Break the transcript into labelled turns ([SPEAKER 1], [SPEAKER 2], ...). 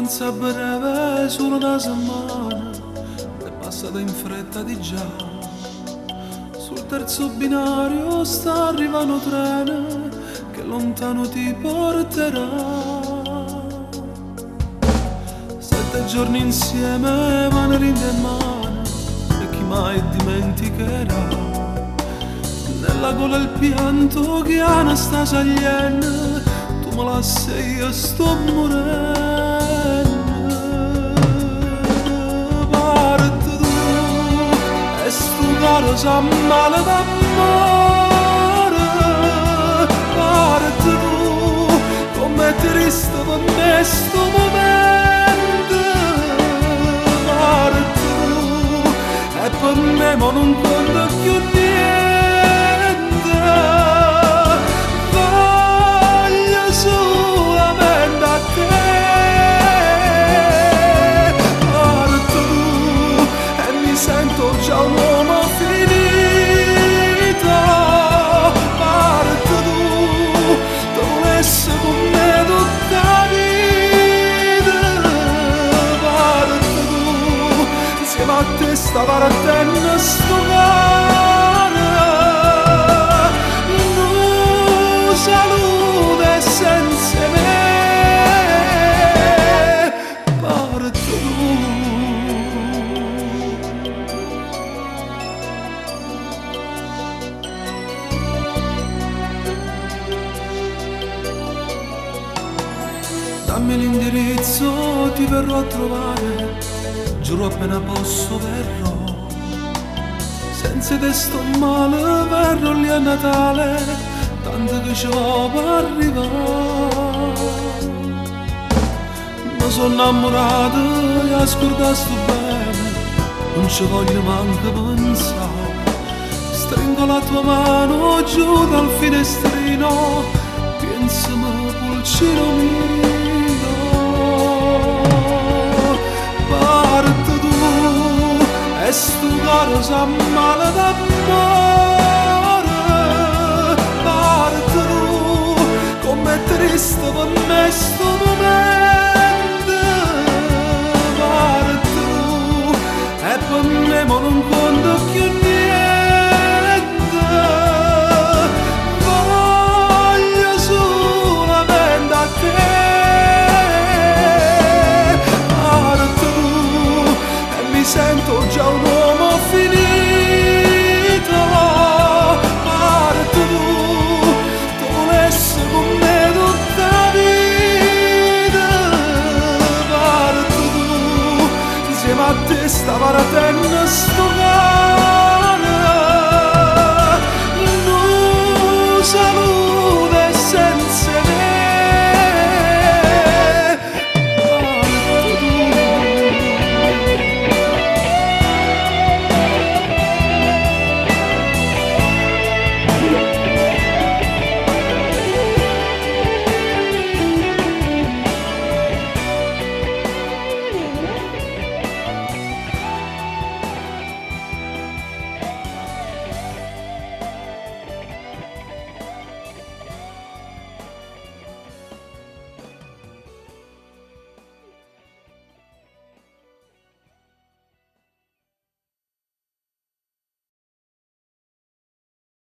[SPEAKER 1] vacanza breve, solo una setmana, è passata in fretta di già. Sul terzo binario sta arrivando treno che lontano ti porterà. 7 giorni insieme, mano in mano, e chi mai dimenticherà? Nella gola il pianto che Anastasia saliendo, tu me la sei, io sto morendo. Parte tu, e sto caro sa male d'amore. Parte tu, come triste per me sto momento. Parte tu, e per me ma non conta più niente. Sento già un uomo finito. Parte tu, dovresti con me tutta la vita. Parte tu, insieme a te sta partendo sto cane. Non salute senza me. Parte tu. Dammi l'indirizzo, ti verrò a trovare, giuro appena posso verrò. Senza te sto male, verrò lì a Natale, tanto che ci ho per arrivare. Mi sono innamorato e ascoltato bene, non ci voglio manco pensare. Stringo la tua mano giù dal finestrino, pensami pulcino mio. Parte tu, e sto caro sa male d'amore.